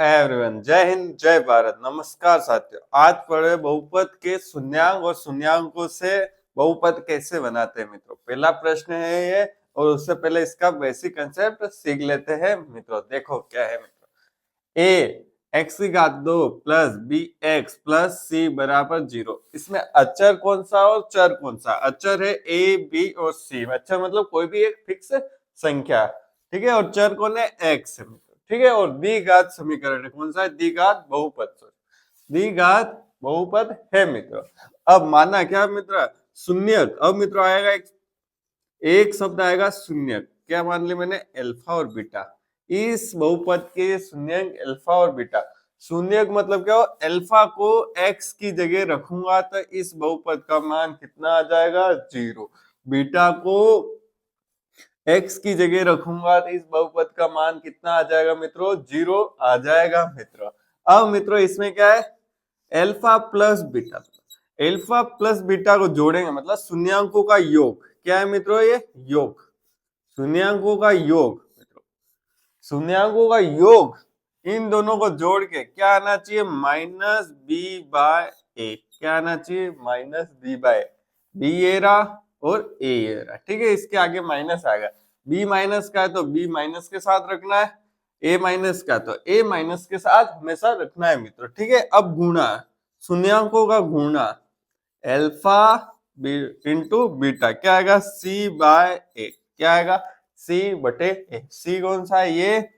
Everyone, जय हिंद जय भारत। नमस्कार साथियों, आज पढ़े बहुपद के शून्यांक और शून्यांकों से बहुपद कैसे बनाते हैं मित्रों। पहला प्रश्न है ये, और उससे पहले इसका बेसिक कंसेप्ट सीख लेते हैं मित्रों। देखो क्या है मित्रों, ए एक्स की घात 2 प्लस बी एक्स प्लस सी बराबर 0। इसमें अचर कौन सा और चर कौन सा? अचर है ए बी और सी। अचर मतलब कोई भी एक फिक्स संख्या, ठीक है, और चर कौन है? एक्स है मित्रों, ठीक है। और द्विघात समीकरण है, कौन सा है? द्विघात बहुपद। द्विघात बहुपद है मित्रों। अब माना क्या मित्र? शून्यक। अब मित्रों आएगा एक शब्द आएगा शून्यक। क्या मान लिया मैंने? अल्फा और बीटा। इस बहुपद के शून्यक अल्फा और बीटा। शून्यक मतलब क्या हो? अल्फा को एक्स की जगह रखूंगा तो इस बहुपद का मान कितना आ जाएगा? 0। बीटा को एक्स की जगह रखूंगा तो इस बहुपद का मान कितना आ जाएगा मित्रों? 0 आ जाएगा मित्रों। अब मित्रों इसमें क्या है? Alpha plus beta. Alpha plus beta को जोड़ेंगे मतलब शून्यांकों का योग। क्या है मित्रों? ये योग, शून्यांकों का योग मित्रों। शून्यांकों का योग, इन दोनों को जोड़ के क्या आना चाहिए? माइनस बी बाय ए। क्या आना चाहिए? Minus B bye. बी ये रहा और ए ये रहा, ठीक है। इसके आगे माइनस आएगा। बी माइनस का है तो बी माइनस के साथ रखना है, ए माइनस का तो ए माइनस के साथ हमेशा रखना है मित्रों, ठीक है। अब गुणा, शून्यांकों का गुणा, अल्फा इंटू बीटा, क्या आएगा? सी बाय ए। क्या आएगा? सी बटे ए। सी कौन सा है? ये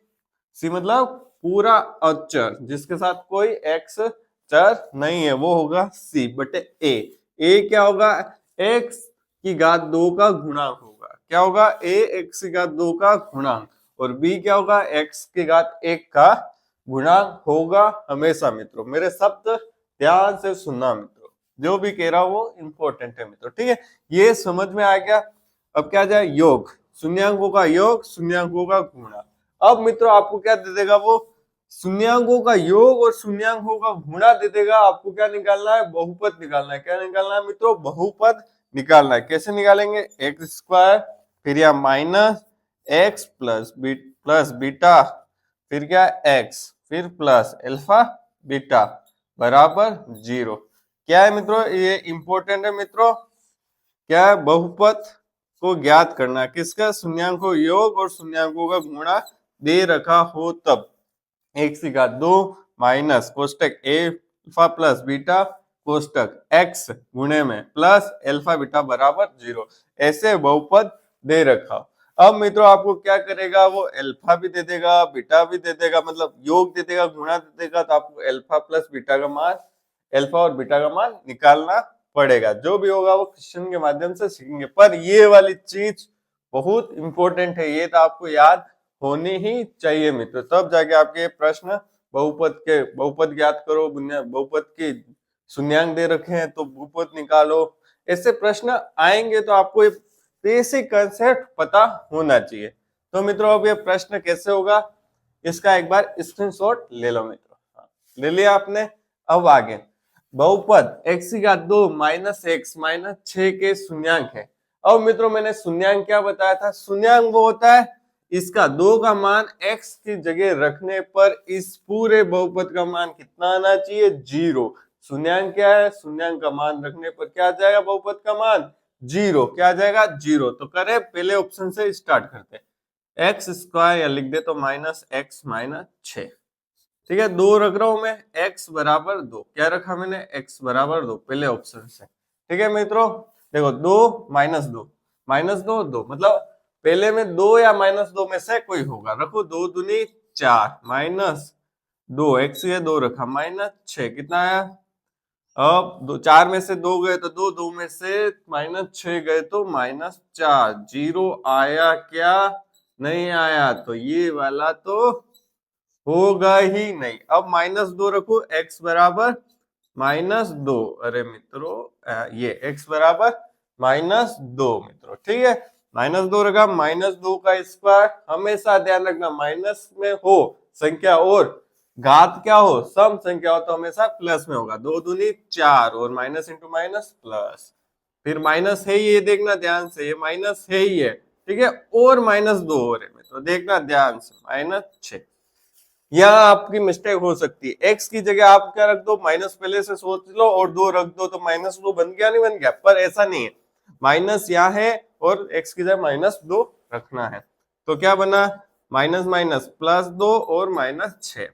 सी मतलब पूरा अचर जिसके साथ कोई एक्स चर नहीं है, वो होगा सी बटे ए। ए क्या होगा? एक्स की घात 2 का गुणांक होगा। क्या होगा? ए एक्स की घात 2 का गुणांक। और बी क्या होगा? एक्स की घात 1 का गुणांक होगा हमेशा मित्रों। मेरे शब्द ध्यान से सुनना मित्रों, जो भी कह रहा हूं वो इंपॉर्टेंट है मित्रों, ठीक है। ये समझ में आ गया। अब क्या जाए? योग, शून्यांकों का योग, शून्यांकों का गुणा। अब मित्रों आपको क्या दे देगा? वो शून्यांकों का योग और शून्यांकों का गुणा दे देगा। आपको क्या निकालना है? बहुपद निकालना है। क्या निकालना है मित्रों? बहुपद निकालना है। कैसे निकालेंगे? एक्स स्क्वायर, फिर या माइनस एक्स प्लस बीटा, फिर क्या? एक्स, फिर प्लस अल्फा बीटा बराबर 0। क्या है मित्रों? ये इंपॉर्टेंट है मित्रों। क्या है? बहुपद को ज्ञात करना। किसका? शून्यांकों योग और शून्यांकों का गुणा दे रखा हो तब। एक्स की घात 2 माइनस कोष्टक ए अल्फा प्लस बीटा कोष्टक एक्स गुणे में प्लस अल्फा बीटा बराबर 0, ऐसे बहुपद दे रखा। अब मित्रों आपको क्या करेगा? वो अल्फा भी दे देगा, बीटा भी दे देगा, मतलब योग दे देगा, गुणा दे देगा। तो आपको अल्फा प्लस बीटा का मान, अल्फा और बीटा का मान निकालना पड़ेगा। जो भी होगा वो क्वेश्चन के माध्यम से सीखेंगे, पर ये वाली चीज बहुत इंपॉर्टेंट है, ये तो आपको याद होनी ही चाहिए मित्र। तब जाके आपके प्रश्न बहुपद ज्ञात करो, बहुपद के शून्यांक दे रखे हैं तो बहुपद निकालो, ऐसे प्रश्न आएंगे। तो आपको ये बेसिक कंसेप्ट पता होना चाहिए। तो मित्रों अब ये प्रश्न कैसे होगा, इसका एक बार स्क्रीनशॉट ले लो मित्रों। हाँ, ले लिया आपने। अब आगे बहुपद एक्स की घात 2 माइनस एक्स माइनस 6 के शून्यांक है। अब मित्रों मैंने शून्यांक क्या बताया था? शून्यांक वो होता है इसका 2 का मान x की जगह रखने पर इस पूरे बहुपद का मान कितना आना चाहिए? 0। शून्यांक क्या है? शून्यांक का मान रखने पर क्या आ जाएगा? बहुपद का मान 0। क्या आ जाएगा? 0। तो करें पहले ऑप्शन से स्टार्ट करते हैं। एक्स स्क्वायर या लिख दे तो माइनस एक्स माइनस 6, ठीक है। 2 रख रहा हूं मैं, x बराबर 2। क्या रखा मैंने? x बराबर 2 पहले ऑप्शन से, ठीक है मित्रों। देखो 2 माइनस 2 माइनस 2 2, मतलब पहले में 2 या माइनस 2 में से कोई होगा। रखो 2 दूनी 4 माइनस 2, x ये 2 रखा माइनस 6, कितना आया? अब 4 में से 2 गए तो 2, 2 में से माइनस 6 गए तो माइनस 4। 0 आया क्या? नहीं आया। तो ये वाला तो होगा ही नहीं। अब माइनस 2 रखो, x बराबर माइनस 2। अरे मित्रों ये x बराबर माइनस 2 मित्रों, ठीक है। माइनस 2 रखा, माइनस 2 का स्क्वायर, हमेशा ध्यान रखना माइनस में हो संख्या और घात क्या हो? सम संख्या हो तो हमेशा प्लस में होगा। 2 दूनी 4 और माइनस इंटू माइनस प्लस, फिर माइनस है ये देखना ध्यान से, ये माइनस है ही है, ठीक है। और माइनस 2 हो रहे मित्रों, देखना ध्यान से, माइनस 6। यहाँ आपकी मिस्टेक हो सकती है, एक्स की जगह आप क्या रख दो, माइनस पहले से सोच लो और 2 रख दो तो -2 बन गया, नहीं बन गया? पर ऐसा नहीं है, माइनस यहाँ है और एक्स की जगह -2 रखना है। तो क्या बना, माइनस माइनस +2 और -6,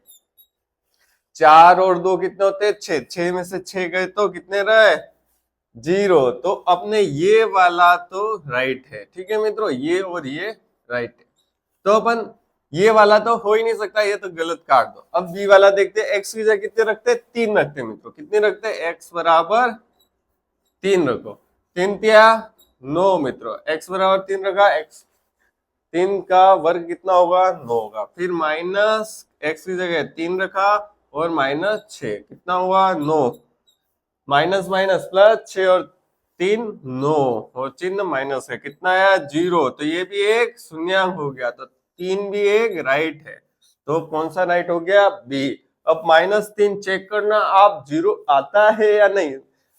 4 और 2 कितने होते हैं, 6, 6 में से 6 गए तो कितने रहे, 0। तो अपने ये वाला तो राइट है, ठीक है मित्रों, ये और ये राइट है। तो अपन ये वाला तो हो ही नहीं सकता, ये तो गलत काट दो। अब बी वाला देखते हैं, एक्स की जगह कितने रखते हैं, 3 रखते हैं मित्रों। कितने रखते हैं, एक्स बराबर 3 रखो, 3 तिया 9 मित्रों, एक्स बराबर 3 रखा, एक्स 3 का वर्ग कितना होगा, 9 होगा। फिर माइनस एक्स की जगह 3 रखा और -6 कितना हुआ, 9, माइनस माइनस प्लस 6 और 3 9 और चिन्ह माइनस है, कितना आया, 0। तो ये भी एक शून्यांक हो गया, तो 3 भी एक राइट है। तो कौन सा राइट हो गया, बी। अब -3 चेक करना आप, 0 आता है या नहीं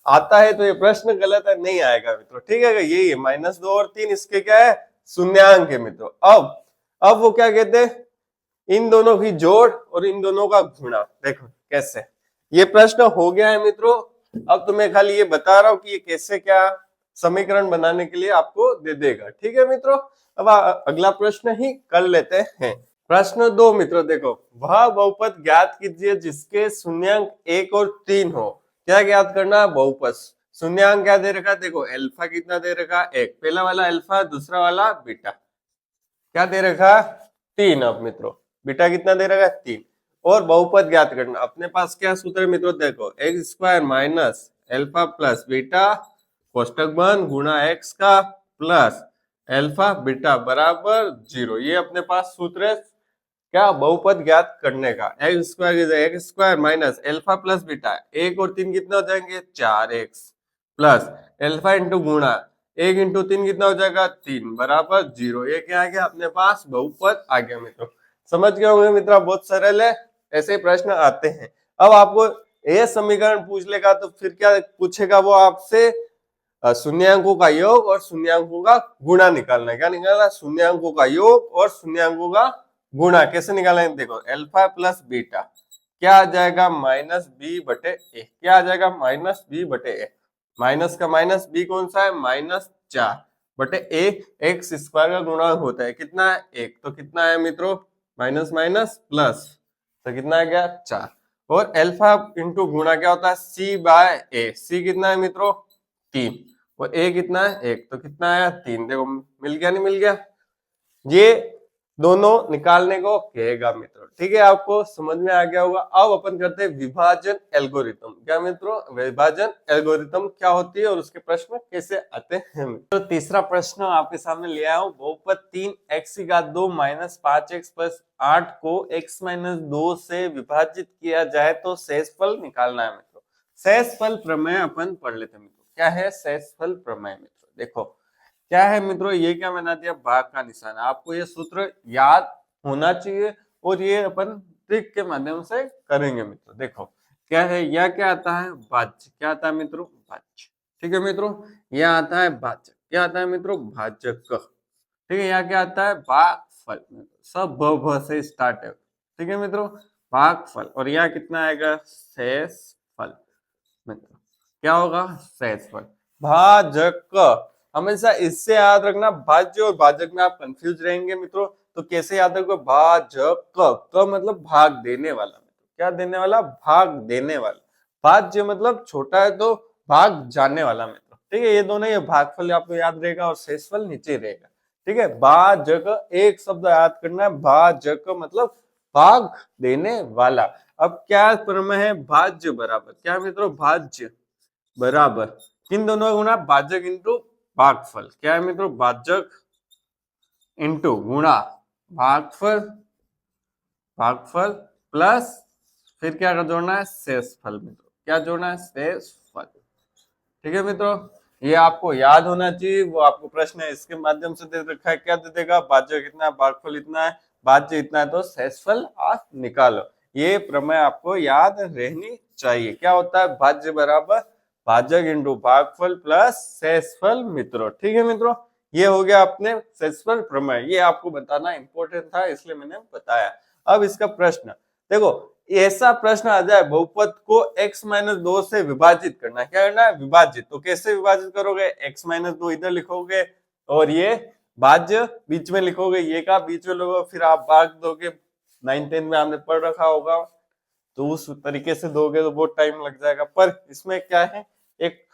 आता है, तो ये प्रश्न गलत है, नहीं आएगा मित्रों, ठीक है। यही है -2 और 3 इसके क्या है, शून्यांक है मित्रों। अब वो क्या कहते हैं, इन दोनों की जोड़ और इन दोनों का गुणा। देखो कैसे, ये प्रश्न हो गया है मित्रों। अब तो मैं खाली ये बता रहा हूं कि ये कैसे क्या समीकरण बनाने के लिए आपको दे देगा, ठीक है मित्रों। अब अगला प्रश्न ही कर लेते हैं। प्रश्न 2 मित्रों, देखो, वह बहुपद ज्ञात कीजिए जिसके शून्यांक 1 और 3 हो। क्या ज्ञात करना, बहुपद। शून्यांक क्या दे रखा, देखो अल्फा कितना दे रखा, 1, पहला वाला अल्फा, दूसरा वाला बीटा, क्या दे रखा, 3। अब मित्रों बीटा कितना दे रखा, 3। और बहुपद ज्ञात करना, अपने पास क्या सूत्र है मित्रों, देखो X square minus alpha plus beta कोष्टक बंद गुणा एक्स का प्लस अल्फा बीटा बराबर 0। ये अपने पास सूत्र है क्या, बहुपद ज्ञात करने का। X square minus alpha plus beta, 1 और 3 कितना हो जाएंगे, 4x प्लस अल्फा इंटू गुणा 1 इंटू 3 कितना हो जाएगा, 3 बराबर 0। ये क्या आ गया अपने पास, बहुपद आ गया मित्रों। समझ गए होंगे मित्रों, बहुत सरल है, ऐसे प्रश्न आते हैं। अब आपको ये समीकरण पूछ लेगा तो फिर क्या पूछेगा वो आपसे, शून्यांकों का योग और शून्यांकों का गुणा निकालना है। क्या निकालना, शून्यांकों का योग और शून्यांकों का गुणा। कैसे निकालेंगे, देखो अल्फा प्लस बीटा क्या आ जाएगा, -b/a। क्या आ जाएगा, -b/a। माइनस का माइनस, b कौन सा है, -4/a। एक्स स्क्वायर का गुणा होता है कितना है, 1। तो कितना है मित्रों, माइनस माइनस प्लस, तो कितना आ गया, 4। और अल्फा इंटू गुणा क्या होता है, c/a। c कितना है मित्रों, 3, और a कितना है, 1। तो कितना आया, 3। देखो मिल गया, नहीं मिल गया, ये दोनों निकालने को कहेगा मित्रों, ठीक है। आपको समझ में आ गया होगा। अब अपन करते हैं विभाजन एल्गोरिथम। क्या मित्रों, विभाजन एल्गोरिथम क्या होती है और उसके प्रश्न कैसे आते हैं। तो तीसरा प्रश्न आपके सामने ले आया हूं, बहुपद 3x2 - 5x + 8 को x - 2 से विभाजित किया जाए तो शेषफल निकालना है मित्रों। शेषफल प्रमेय अपन पढ़ लेते हैं मित्रों। क्या है शेषफल प्रमेय मित्रों, देखो क्या है मित्रों, ये क्या बना दिया, भाग का निशान। आपको ये सूत्र याद होना चाहिए और ये अपन ट्रिक के माध्यम से करेंगे मित्रों। देखो क्या है, यह क्या आता है, भाज्य। क्या आता है मित्रों, भाज्य, ठीक है मित्रों। यह आता है भाज्य, क्या आता है मित्रों, भाजक, ठीक है। यहाँ क्या आता है, भागफल, सब भ से स्टार्ट है, ठीक है मित्रों, भागफल। और यहाँ कितना आएगा, शेषफल मित्रों। क्या होगा, शेषफल। भाजक हमेशा इससे याद रखना, भाज्य और भाजक में आप कंफ्यूज रहेंगे मित्रों। तो कैसे याद रखो, भाजक, क मतलब भाग देने वाला मित्रों। क्या देने वाला, भाग देने वाला। भाज्य मतलब छोटा है तो भाग जाने वाला मित्रों, ठीक है। ये दोनों, ये भागफल आपको याद रहेगा और शेषफल नीचे रहेगा, ठीक है। भाजक एक शब्द याद करना है, भाजक मतलब भाग देने वाला। अब क्या प्रमेय है, भाज्य बराबर क्या मित्रों, भाज्य बराबर किन दोनों का गुणा, भाजक इंटू भागफल। क्या है मित्रों, भाजक इंटू गुणा भागफल, भागफल प्लस फिर क्या जोड़ना है, शेषफल मित्रों। क्या जोड़ना है, शेषफल, ठीक है मित्रों। ये आपको याद होना चाहिए, वो आपको प्रश्न है इसके माध्यम से दे रखा है। क्या दे देगा, भाजक इतना है, भागफल इतना है, भाज्य इतना है, तो शेषफल आप निकालो। ये प्रमेय आपको याद रहनी चाहिए। क्या होता है, भाज्य बराबर भाजक इंटू भागफल प्लस शेषफल मित्रों, ठीक है मित्रों। ये हो गया अपने शेषफल प्रमेय। ये आपको बताना इंपॉर्टेंट था इसलिए मैंने बताया। अब इसका प्रश्न, देखो ऐसा प्रश्न आ जाए बहुपद को x माइनस 2 से विभाजित करना, क्या करना है, विभाजित। तो कैसे विभाजित करोगे, x माइनस 2 इधर लिखोगे और ये भाज्य बीच में लिखोगे, ये का बीच में लोगे, फिर आप भाग दोगे। 9th-10th में आपने पढ़ रखा होगा, तो उस तरीके से दोगे तो बहुत टाइम लग जाएगा। पर इसमें क्या है, एक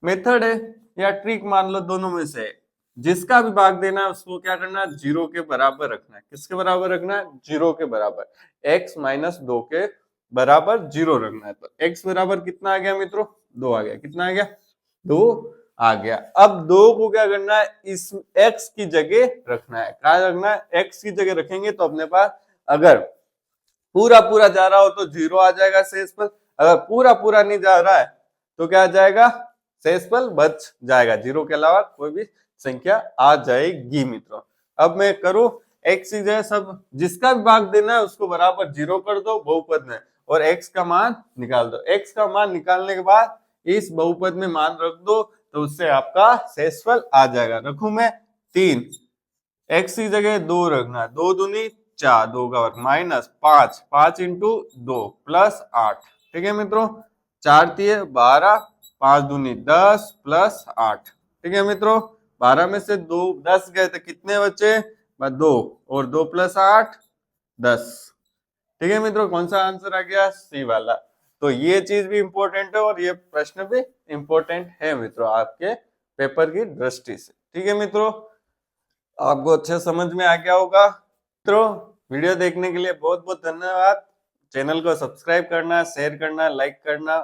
मेथड है या ट्रिक मान लो, दोनों में से जिसका भी भाग देना है उसको क्या करना है, 0 के बराबर रखना है। किसके बराबर रखना है, 0 के बराबर, x माइनस 2 के बराबर 0 रखना है। तो x बराबर कितना आ गया मित्रों, 2 आ गया। कितना आ गया, 2 आ गया। अब 2 को क्या करना है, इस x की जगह रखना है। क्या रखना है, x की जगह रखेंगे तो अपने पास अगर पूरा पूरा जा रहा हो तो 0 आ जाएगा शेषफल, अगर पूरा पूरा नहीं जा रहा है तो क्या आ जाएगा, शेषफल बच जाएगा, 0 के अलावा कोई भी संख्या आ जाएगी मित्रों। अब मैं करूं, x की जगह सब जिसका भी भाग देना है उसको बराबर 0 कर दो बहुपद में, और x का मान निकाल दो। x का मान निकालने के बाद इस बहुपद में मान रख दो, तो उससे आपका शेषफल आ जाएगा। रखूं मैं 3, x की जगह 2 रखना, 2 दूनी 4, 2 का वर्ग माइनस 5, 5 इंटू 2 प्लस 8। ठीक है मित्रों, 4 तिये 12, 5 दूनी 10 प्लस 8। ठीक है मित्रों, 12 में से 2 10 गए तो कितने बचे, 2, और 2 प्लस 8 10। ठीक है मित्रों, कौन सा आंसर आ गया, सी वाला। तो ये चीज भी इंपॉर्टेंट है और ये प्रश्न भी इंपॉर्टेंट है मित्रों आपके पेपर की दृष्टि से। ठीक है मित्रों, आपको अच्छे समझ में आ गया होगा। मित्रों वीडियो देखने के लिए बहुत बहुत धन्यवाद। चैनल को सब्सक्राइब करना, शेयर करना, लाइक करना